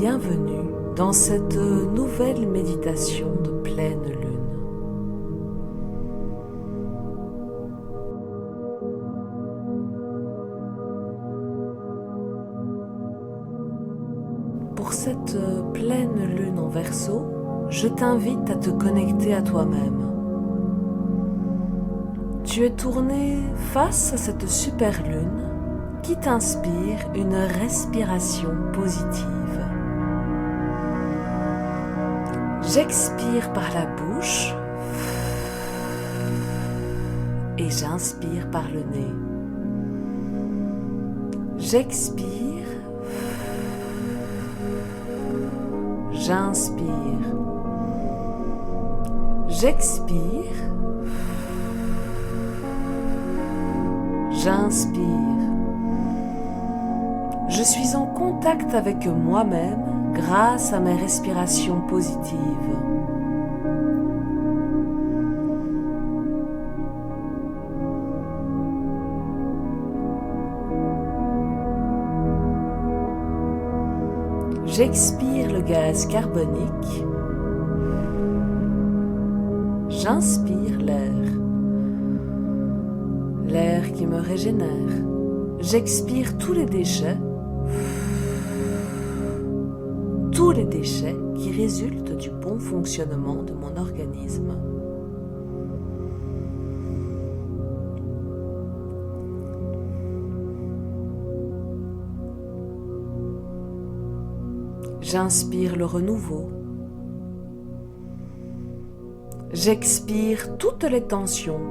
bienvenue dans cette nouvelle méditation de pleine lune. Pour cette pleine lune en Verseau, je t'invite à te connecter à toi-même. Tu es tourné face à cette super lune qui t'inspire une respiration positive. J'expire par la bouche et j'inspire par le nez. J'expire, j'inspire, j'expire, j'inspire. Je suis en contact avec moi-même grâce à mes respirations positives. J'expire le gaz carbonique. J'inspire l'air qui me régénère. J'expire tous les déchets qui résultent du bon fonctionnement de mon organisme. J'inspire le renouveau. J'expire toutes les tensions.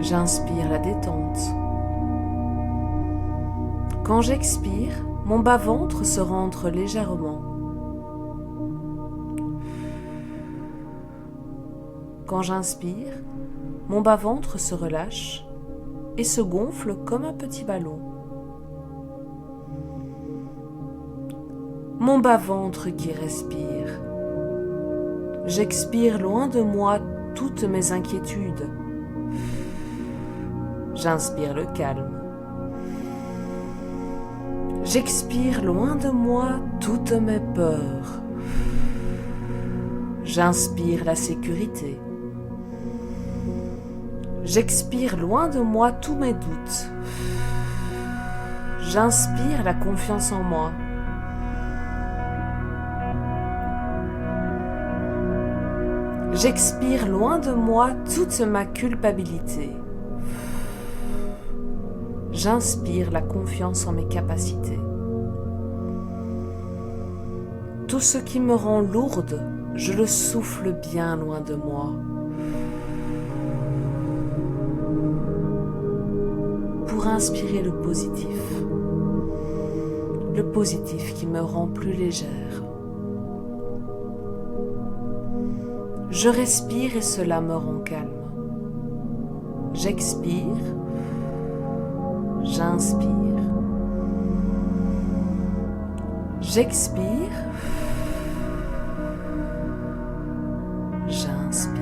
J'inspire la détente. Quand j'expire, mon bas-ventre se rentre légèrement. Quand j'inspire, mon bas-ventre se relâche et se gonfle comme un petit ballon. Mon bas-ventre qui respire. J'expire loin de moi toutes mes inquiétudes. J'inspire le calme. J'expire loin de moi toutes mes peurs. J'inspire la sécurité. J'expire loin de moi tous mes doutes. J'inspire la confiance en moi. J'expire loin de moi toute ma culpabilité. J'inspire la confiance en mes capacités. Tout ce qui me rend lourde, je le souffle bien loin de moi. Pour inspirer le positif qui me rend plus légère. Je respire et cela me rend calme. J'expire. J'inspire. J'expire. J'inspire.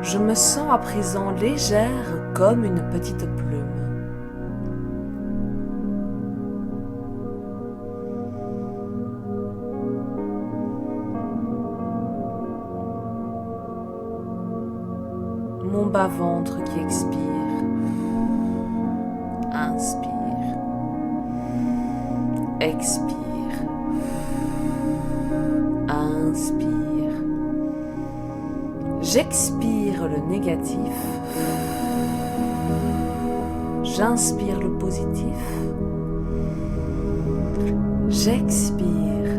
Je me sens à présent légère comme une petite plume. Mon bas-ventre qui expire. Inspire, expire, inspire. J'expire le négatif, j'inspire le positif, j'expire,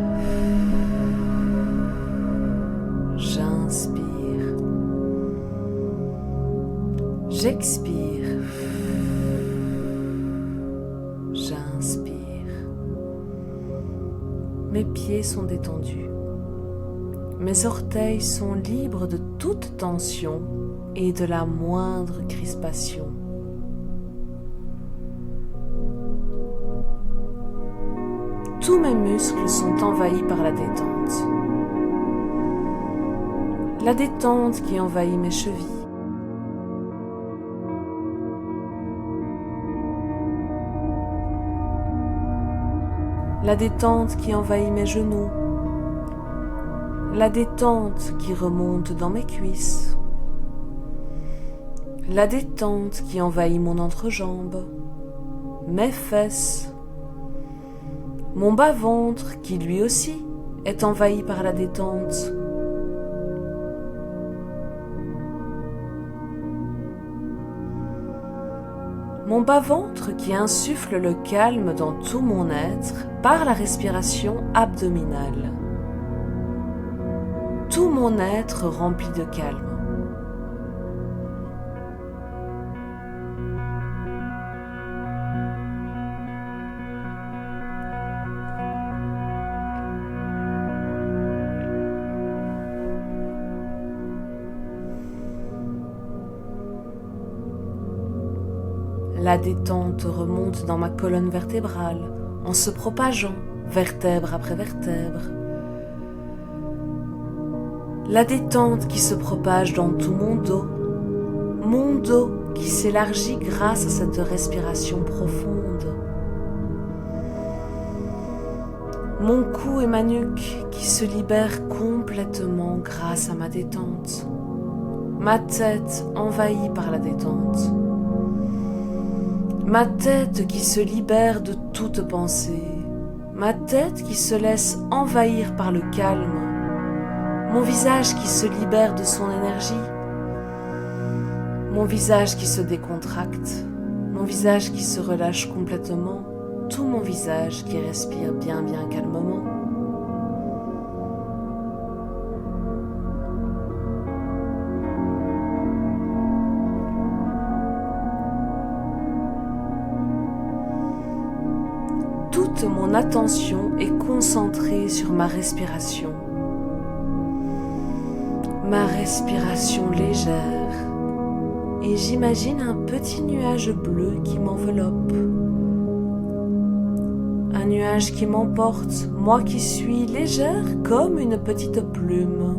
j'inspire, j'expire. J'inspire. Mes pieds sont détendus. Mes orteils sont libres de toute tension et de la moindre crispation. tous mes muscles sont envahis par la détente. La détente qui envahit mes chevilles. La détente qui envahit mes genoux. La détente qui remonte dans mes cuisses. La détente qui envahit mon entrejambe, mes fesses, mon bas-ventre qui lui aussi est envahi par la détente. Mon bas-ventre qui insuffle le calme dans tout mon être par la respiration abdominale. Tout mon être rempli de calme. La détente remonte dans ma colonne vertébrale en se propageant vertèbre après vertèbre. La détente qui se propage dans tout mon dos qui s'élargit grâce à cette respiration profonde. Mon cou et ma nuque qui se libèrent complètement grâce à ma détente. Ma tête envahie par la détente. Ma tête qui se libère de toute pensée. Ma tête qui se laisse envahir par le calme. Mon visage qui se libère de son énergie. Mon visage qui se décontracte. Mon visage qui se relâche complètement. Tout mon visage qui respire bien calmement. Toute mon attention est concentrée sur ma respiration. Ma respiration légère. Et j'imagine un petit nuage bleu qui m'enveloppe. Un nuage qui m'emporte, moi qui suis légère comme une petite plume.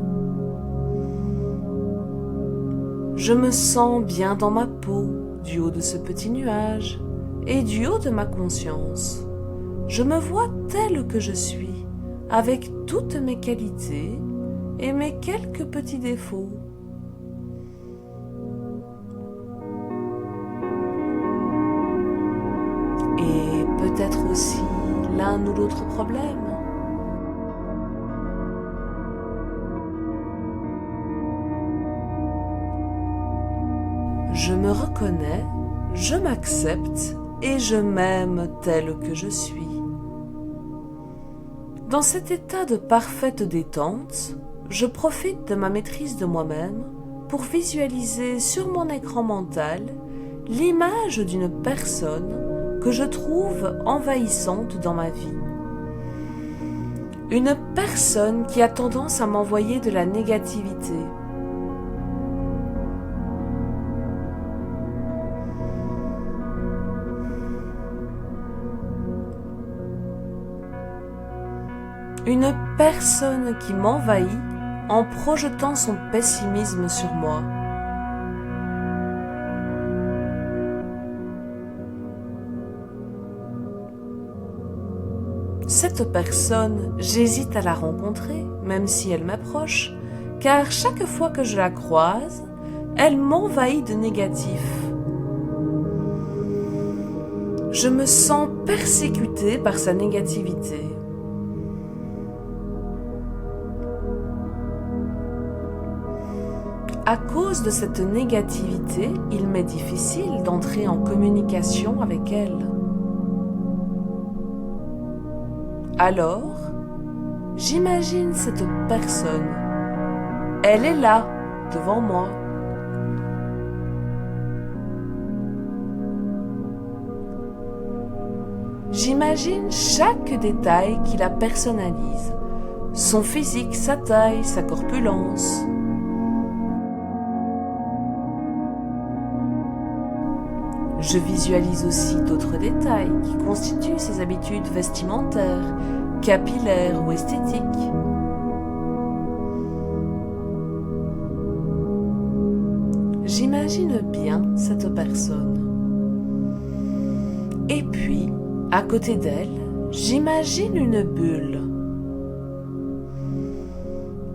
Je me sens bien dans ma peau du haut de ce petit nuage et du haut de ma conscience. Je me vois telle que je suis, avec toutes mes qualités et mes quelques petits défauts. Et peut-être aussi l'un ou l'autre problème. Je me reconnais, je m'accepte et je m'aime telle que je suis. Dans cet état de parfaite détente, je profite de ma maîtrise de moi-même pour visualiser sur mon écran mental l'image d'une personne que je trouve envahissante dans ma vie. Une personne qui a tendance à m'envoyer de la négativité. Une personne qui m'envahit en projetant son pessimisme sur moi. Cette personne, j'hésite à la rencontrer, même si elle m'approche, car chaque fois que je la croise, elle m'envahit de négatif. Je me sens persécutée par sa négativité. À cause de cette négativité, il m'est difficile d'entrer en communication avec elle. Alors, j'imagine cette personne. Elle est là, devant moi. J'imagine chaque détail qui la personnalise. Son physique, sa taille, sa corpulence. Je visualise aussi d'autres détails qui constituent ses habitudes vestimentaires, capillaire ou esthétique. J'imagine bien cette personne. Et puis, à côté d'elle, j'imagine une bulle.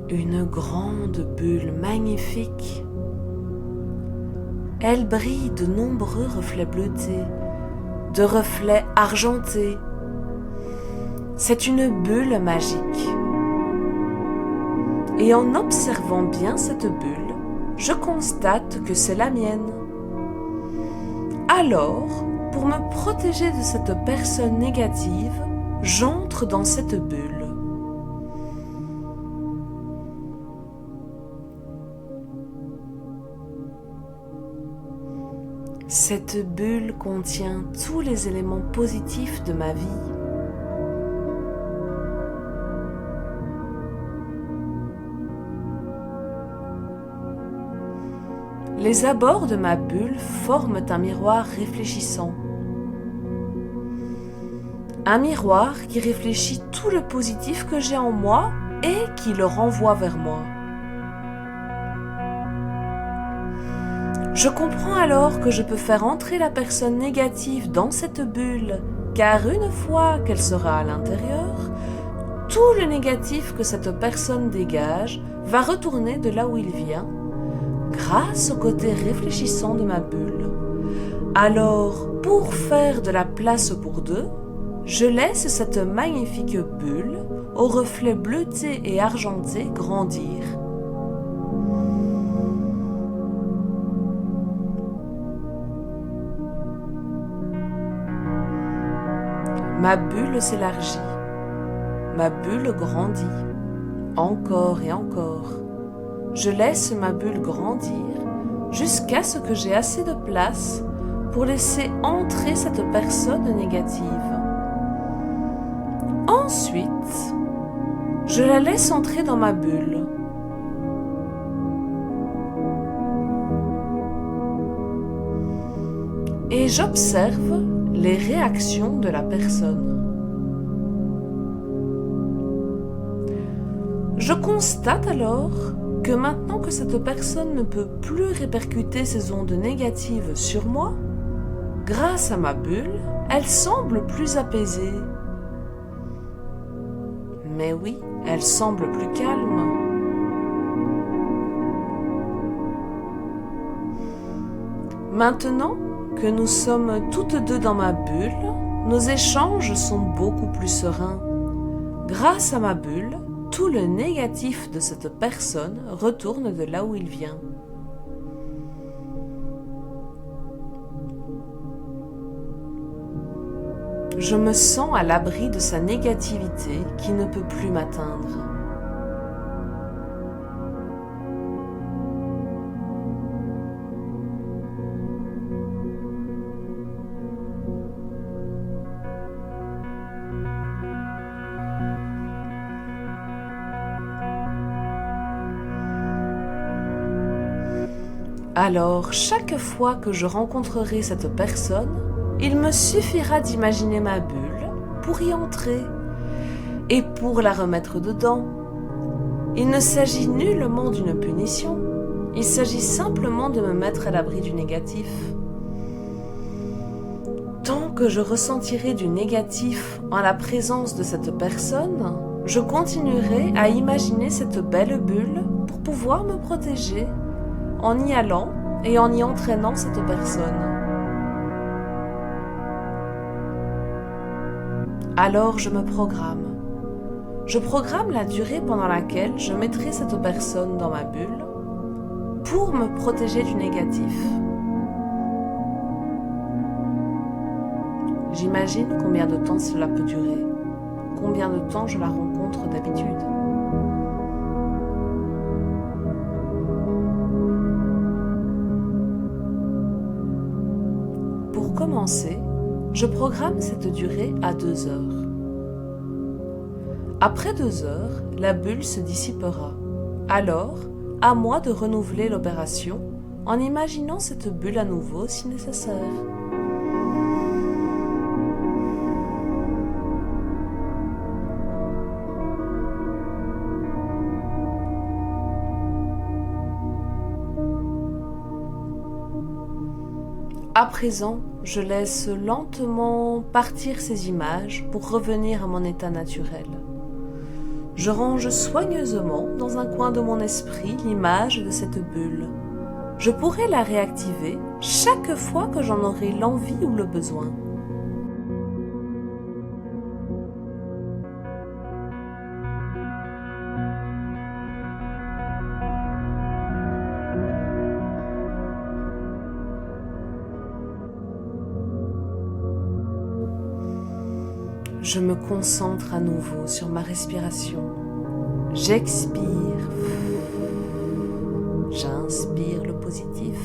Une grande bulle magnifique. Elle brille de nombreux reflets bleutés, de reflets argentés. C'est une bulle magique. Et en observant bien cette bulle, je constate que c'est la mienne. Alors, pour me protéger de cette personne négative, j'entre dans cette bulle. Cette bulle contient tous les éléments positifs de ma vie. Les abords de ma bulle forment un miroir réfléchissant. Un miroir qui réfléchit tout le positif que j'ai en moi et qui le renvoie vers moi. Je comprends alors que je peux faire entrer la personne négative dans cette bulle, car une fois qu'elle sera à l'intérieur, tout le négatif que cette personne dégage va retourner de là où il vient, grâce au côté réfléchissant de ma bulle. Alors, pour faire de la place pour deux, je laisse cette magnifique bulle, aux reflets bleutés et argentés, grandir. Ma bulle s'élargit, ma bulle grandit, encore et encore. Je laisse ma bulle grandir jusqu'à ce que j'ai assez de place pour laisser entrer cette personne négative. Ensuite, je la laisse entrer dans ma bulle. Et j'observe les réactions de la personne. Je constate alors que maintenant que cette personne ne peut plus répercuter ses ondes négatives sur moi, grâce à ma bulle, elle semble plus apaisée. Mais oui, elle semble plus calme. Maintenant que nous sommes toutes deux dans ma bulle, nos échanges sont beaucoup plus sereins. Grâce à ma bulle, tout le négatif de cette personne retourne de là où il vient. Je me sens à l'abri de sa négativité qui ne peut plus m'atteindre. Alors, chaque fois que je rencontrerai cette personne, il me suffira d'imaginer ma bulle pour y entrer et pour la remettre dedans. Il ne s'agit nullement d'une punition, il s'agit simplement de me mettre à l'abri du négatif. Tant que je ressentirai du négatif en la présence de cette personne, je continuerai à imaginer cette belle bulle pour pouvoir me protéger en y allant et en y entraînant cette personne. Alors je me programme. Je programme la durée pendant laquelle je mettrai cette personne dans ma bulle pour me protéger du négatif. J'imagine combien de temps cela peut durer, combien de temps je la rencontre d'habitude. Pour commencer, je programme cette durée à 2 heures. Après 2 heures, la bulle se dissipera. Alors, à moi de renouveler l'opération en imaginant cette bulle à nouveau si nécessaire. À présent, je laisse lentement partir ces images pour revenir à mon état naturel. Je range soigneusement dans un coin de mon esprit l'image de cette bulle. Je pourrai la réactiver chaque fois que j'en aurai l'envie ou le besoin. Je me concentre à nouveau sur ma respiration. J'expire. J'inspire le positif.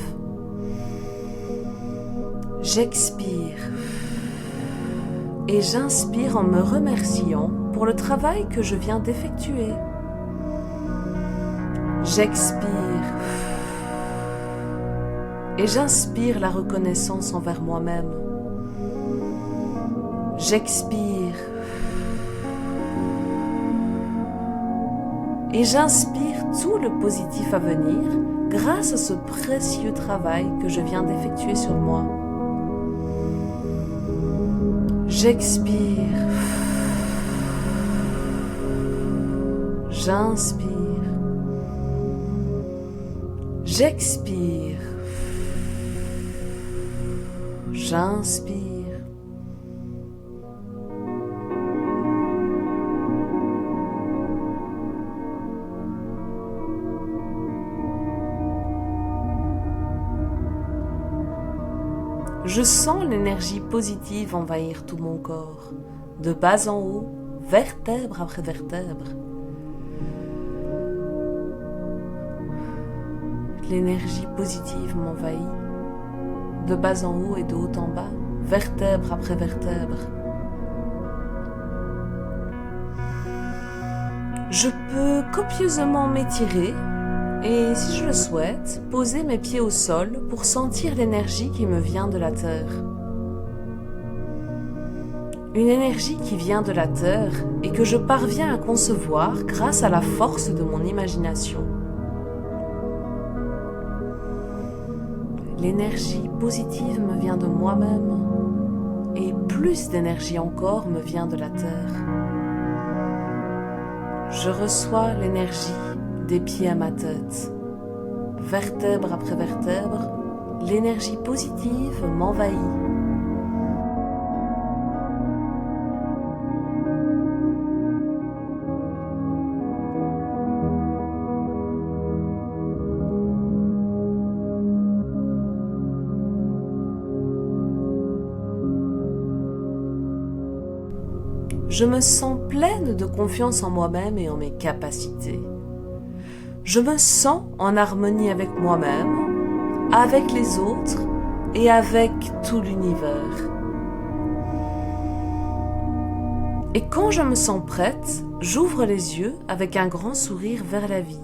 J'expire. Et j'inspire en me remerciant pour le travail que je viens d'effectuer. J'expire. Et j'inspire la reconnaissance envers moi-même. J'expire et j'inspire tout le positif à venir grâce à ce précieux travail que je viens d'effectuer sur moi. J'expire, j'inspire, j'expire, j'inspire. Je sens l'énergie positive envahir tout mon corps, de bas en haut, vertèbre après vertèbre. L'énergie positive m'envahit, de bas en haut et de haut en bas, vertèbre après vertèbre. Je peux copieusement m'étirer et, si je le souhaite, poser mes pieds au sol pour sentir l'énergie qui me vient de la terre. Une énergie qui vient de la terre et que je parviens à concevoir grâce à la force de mon imagination. L'énergie positive me vient de moi-même et plus d'énergie encore me vient de la terre. Je reçois l'énergie des pieds à ma tête. Vertèbre après vertèbre, l'énergie positive m'envahit. Je me sens pleine de confiance en moi-même et en mes capacités. Je me sens en harmonie avec moi-même, avec les autres et avec tout l'univers. Et quand je me sens prête, j'ouvre les yeux avec un grand sourire vers la vie.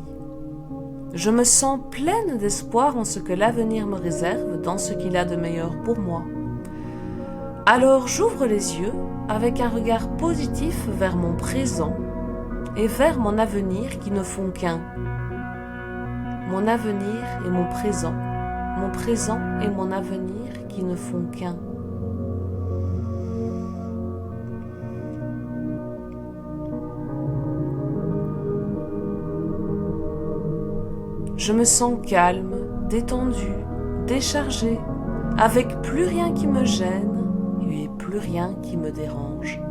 Je me sens pleine d'espoir en ce que l'avenir me réserve dans ce qu'il a de meilleur pour moi. Alors j'ouvre les yeux avec un regard positif vers mon présent et vers mon avenir qui ne font qu'un. Mon avenir et mon présent et mon avenir qui ne font qu'un. Je me sens calme, détendue, déchargée, avec plus rien qui me gêne et plus rien qui me dérange.